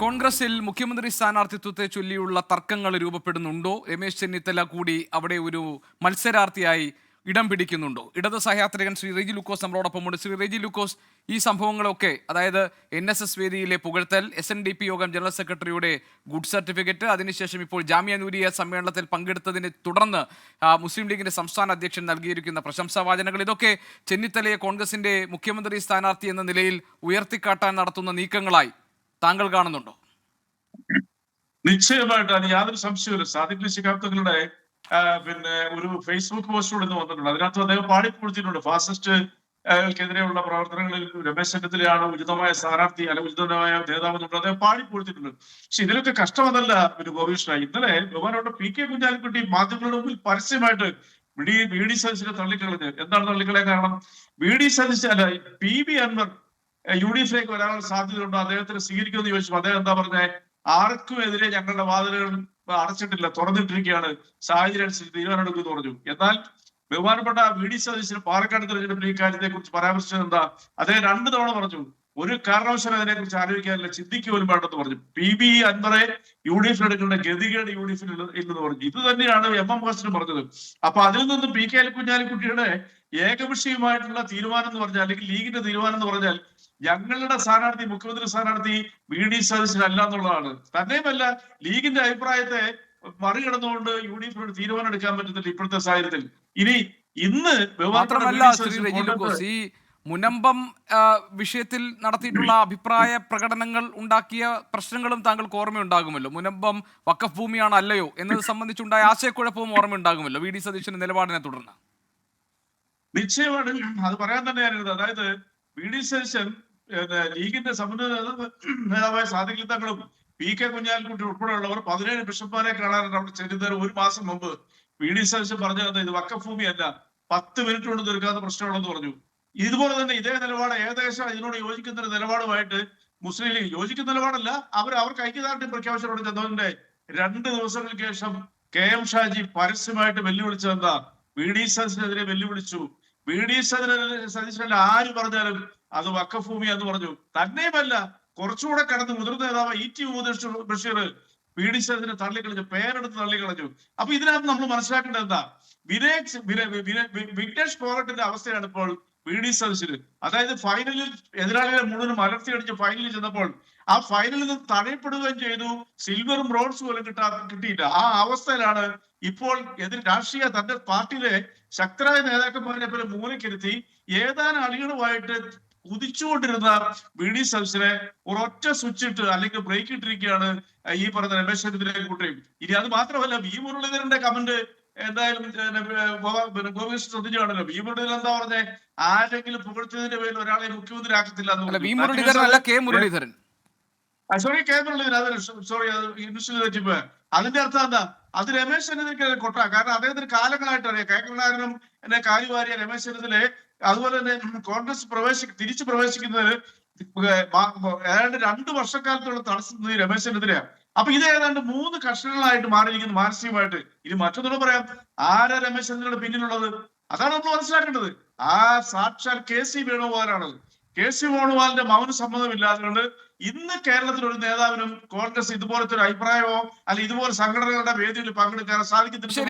കോൺഗ്രസിൽ മുഖ്യമന്ത്രി സ്ഥാനാർത്ഥിത്വത്തെ ചൊല്ലിയുള്ള തർക്കങ്ങൾ രൂപപ്പെടുന്നുണ്ടോ? രമേശ് ചെന്നിത്തല കൂടി അവിടെ ഒരു മത്സരാർത്ഥിയായി ഇടം പിടിക്കുന്നുണ്ടോ? ഇടത് സഹയാത്രികൻ ശ്രീ റെജി ലൂക്കോസ് നമ്മളോടൊപ്പമുണ്ട്. ശ്രീ റെജി ലൂക്കോസ്, ഈ സംഭവങ്ങളൊക്കെ, അതായത് NSS വേദിയിലെ പുകഴ്ത്തൽ, SNDP യോഗം ജനറൽ സെക്രട്ടറിയുടെ ഗുഡ് സർട്ടിഫിക്കറ്റ്, അതിനുശേഷം ഇപ്പോൾ ജാമിയ നൂരിയ സമ്മേളനത്തിൽ പങ്കെടുത്തതിനെ തുടർന്ന് മുസ്ലിം ലീഗിന്റെ സംസ്ഥാന അധ്യക്ഷൻ നൽകിയിരിക്കുന്ന പ്രശംസാവാചനങ്ങൾ, ഇതൊക്കെ ചെന്നിത്തലയെ കോൺഗ്രസിന്റെ മുഖ്യമന്ത്രി സ്ഥാനാർത്ഥി എന്ന നിലയിൽ ഉയർത്തിക്കാട്ടാൻ നടത്തുന്ന നീക്കങ്ങളായി താങ്കൾ കാണുന്നുണ്ടോ? നിശ്ചയമായിട്ട് അത് യാതൊരു സംശയമില്ല. സാദിഖ് ശിഹാബ് തങ്ങളുടെ ഒരു ഫേസ്ബുക്ക് പോസ്റ്റ് ഇന്ന് വന്നിട്ടുണ്ട്. അതിനകത്ത് അദ്ദേഹം പാടിപ്പൊളിച്ചിട്ടുണ്ട്. ഫാസിസ്റ്റ് ക്കെതിരെയുള്ള പ്രവർത്തനങ്ങളിൽ രമേശ് ചെന്നിത്തലയാണ് ഉചിതമായ സ്ഥാനാർത്ഥി അല്ലെങ്കിൽ ഉചിതമായ നേതാവ് എന്നുള്ളത് അദ്ദേഹം പാടിപ്പൊളിച്ചിട്ടുണ്ട്. പക്ഷെ ഇതിലൊക്കെ കഷ്ടമതല്ല ഗോപീഷ്ണ. ഇന്നലെ ബഹുമാനപ്പെട്ട PK കുഞ്ഞാലിക്കുട്ടി മാധ്യമങ്ങളുടെ മുമ്പിൽ പരസ്യമായിട്ട് വി ഡി സതീശനെ തള്ളിക്കളഞ്ഞ്. എന്താണ് തള്ളിക്കളയാൻ കാരണം? വി ഡി സതീശൻ അല്ല, PB അൻവർ UDF വരാനുള്ള സാധ്യതയുണ്ടോ, അദ്ദേഹത്തിന് സ്വീകരിക്കുമെന്ന് ചോദിച്ചു. അദ്ദേഹം എന്താ പറഞ്ഞേ? ആർക്കും എതിരെ ഞങ്ങളുടെ വാതിലുകൾ അടച്ചിട്ടില്ല, തുറന്നിട്ടിരിക്കുകയാണ്, സാഹചര്യം അനുസരിച്ച് തീരുമാനമെടുക്കുമെന്ന് പറഞ്ഞു. എന്നാൽ ബഹുമാനപ്പെട്ട വി ഡി സതീശന് പാലക്കാട് തെരഞ്ഞെടുപ്പിൽ ഈ കാര്യത്തെ കുറിച്ച് പരാമർശിച്ചത് എന്താ? അദ്ദേഹം 2 തവണ പറഞ്ഞു ഒരു കാരണവശാലും അതിനെ കുറിച്ച് ആലോചിക്കാനില്ല, ചിന്തിക്കുക പോലും വേണ്ടെന്ന് പറഞ്ഞു. PB അൻവറെ UDF എടുക്കേണ്ട ഗതികേട് UDF ഇല്ലെന്ന് പറഞ്ഞു. ഇത് തന്നെയാണ് MM ഹസനും പറഞ്ഞത്. അപ്പൊ അതിൽ നിന്ന് PK കുഞ്ഞാലിക്കുട്ടിയുടെ ഏകപക്ഷീയമായിട്ടുള്ള തീരുമാനം എന്ന് പറഞ്ഞാൽ, അല്ലെങ്കിൽ ലീഗിന്റെ തീരുമാനം എന്ന് പറഞ്ഞാൽ, ഞങ്ങളുടെ സ്ഥാനാർത്ഥി മുഖ്യമന്ത്രി സ്ഥാനാർത്ഥി വി ഡി സതീശൻ അല്ല എന്നുള്ളതാണ്. തന്നെയുമല്ല, ലീഗിന്റെ അഭിപ്രായത്തെ മറികടന്നുകൊണ്ട് UDF തീരുമാനം എടുക്കാൻ പറ്റുന്നില്ല ഇപ്പോഴത്തെ സാഹചര്യത്തിൽ. ഇനി ഇന്ന് മാത്രമല്ല ശ്രീ റെജി ലൂക്കോസ്, ഈ മുനമ്പം വിഷയത്തിൽ നടത്തിയിട്ടുള്ള അഭിപ്രായ പ്രകടനങ്ങൾ ഉണ്ടാക്കിയ പ്രശ്നങ്ങളും താങ്കൾക്ക് ഓർമ്മയുണ്ടാകുമല്ലോ. മുനമ്പം വഖഫ് ഭൂമിയാണ് അല്ലയോ എന്നത് സംബന്ധിച്ചുണ്ടായ ആശയക്കുഴപ്പവും ഓർമ്മയുണ്ടാകുമല്ലോ വി ഡി സതീശന്റെ നിലപാടിനെ തുടർന്ന്. നിശ്ചയമാണ് അത് പറയാൻ തന്നെയായിരുന്നു. അതായത് വി ഡി സതീശൻ ലീഗിന്റെ സമന്വയ നേതാവായ സാദിഖ് തങ്ങളും PK കുഞ്ഞാലിക്കുട്ടി ഉൾപ്പെടെയുള്ളവർ 17 ബിഷപ്പ്മാരെ കാണാനാണ് അവിടെ ചെല്ലുന്നതിന് 1 മാസം മുമ്പ് വി ഡി സതീശൻ പറഞ്ഞത് ഇത് വഖഫ് ഭൂമിയല്ല, 10 മിനിറ്റ് കൊണ്ട് തീർക്കാത്ത പ്രശ്നമുള്ളെന്ന് പറഞ്ഞു. ഇതുപോലെ തന്നെ ഇതേ നിലപാട് ഏകദേശം ഇതിനോട് യോജിക്കുന്ന ഒരു നിലപാടുമായിട്ട് മുസ്ലിം ലീഗ് യോജിക്കുന്ന നിലപാടല്ല, അവർക്ക് ഐക്യദാർഢ്യം പ്രഖ്യാപിച്ചതോടെ ചെന്നതിന്റെ 2 ദിവസങ്ങൾക്ക് ശേഷം KM ഷാജി പരസ്യമായിട്ട് വെല്ലുവിളിച്ചത് എന്താ? വി ഡി സതീശനെതിരെ വെല്ലുവിളിച്ചു. വി ഡി സതീശൻ ആര് പറഞ്ഞാലും അത് വഖഫ് ഭൂമി എന്ന് പറഞ്ഞു. തന്നെയുമല്ല, കുറച്ചുകൂടെ കടന്ന് മുതിർന്ന നേതാവ് ET Muhammad Basheer V D സതീശനെ തള്ളിക്കളഞ്ഞു, പേരെടുത്ത് തള്ളിക്കളഞ്ഞു. അപ്പൊ ഇതിനകത്ത് നമ്മൾ മനസ്സിലാക്കേണ്ടത് എന്താ? വിഘ്നേഷ് ഫോഗട്ടിന്റെ അവസ്ഥയാണ് ഇപ്പോൾ വി ഡി സതീശന്. അതായത് ഫൈനലിൽ എതിരാളികളെ മുഴുവനും അലർത്തിയടിച്ച് ഫൈനലിൽ ചെന്നപ്പോൾ ആ ഫൈനലിൽ നിന്ന് തടയപ്പെടുകയും ചെയ്തു. സിൽവറും ബ്രോൺസും പോലും കിട്ടിയില്ല. ആ അവസ്ഥയിലാണ് ഇപ്പോൾ രാഷ്ട്രീയ തന്റെ പാർട്ടിയിലെ ശക്തരായ നേതാക്കന്മാരെ പോലെ മൂലക്കിരുത്തി ഏതാനും അണികളുമായിട്ട് കുതിച്ചുകൊണ്ടിരുന്ന വി ഡി സതീശനെ ഒരൊറ്റ സ്വിച്ച് ഇട്ട് അല്ലെങ്കിൽ ബ്രേക്ക് ഇട്ടിരിക്കുകയാണ് ഈ പറഞ്ഞ രമേശ് ചെന്നിത്തലയും കൂട്ടിയും. ഇനി അത് മാത്രമല്ല, വി മുരളീധരന്റെ കമന്റ് എന്തായാലും ഗോപീഷ് ശ്രദ്ധിച്ചാണല്ലോ. വി മുരളീധരൻ എന്താ പറഞ്ഞേ? ആരെങ്കിലും പുകഴ്ത്തിയതിന്റെ പേരിൽ ഒരാളെ മുഖ്യമന്ത്രി ആക്കത്തില്ല. സോറി, K മുരളീധരൻ, സോറി, അതിന്റെ അർത്ഥം എന്താ? അത് രമേശ് ചെന്നിത്തലയ്ക്ക് കൊട്ട. കാരണം അദ്ദേഹത്തിന് കാലങ്ങളായിട്ട് അറിയാം. കേരളാരനും എന്നെ കാലുവാരിയ രമേശ് ചെന്നിത്തലയെ അതുപോലെ തന്നെ കോൺഗ്രസ് തിരിച്ചു പ്രവേശിക്കുന്നതിന് ഏതാണ്ട് 2 വർഷക്കാലത്തോളം തടസ്സം രമേശ് ചെന്നിത്തലയാണ്. അപ്പൊ ഇത് ഏതാണ്ട് 3 കഷ്ണങ്ങളായിട്ട് മാറിയിരിക്കുന്നു മാനസികമായിട്ട്. ഇനി മറ്റൊന്നുകൂടെ പറയാം, ആരാ രമേശ് ചെന്നിത്തലയുടെ പിന്നിലുള്ളത്? അതാണ് നമ്മൾ മനസ്സിലാക്കേണ്ടത്. ആ സാക്ഷാൽ KC വേണുഗോപാലാണത്. KC വേണുഗോപാലിന്റെ മൗന സമ്മതമില്ലാതുകൊണ്ട് ഇന്ന് കേരളത്തിൽ ഒരു നേതാവിനും കോൺഗ്രസ് ഇതുപോലത്തെ ഒരു അഭിപ്രായമോ അല്ലെങ്കിൽ ഇതുപോലെ സംഘടനകളുടെ വേദിയിൽ പങ്കെടുക്കാൻ സാധിക്കത്തില്ല.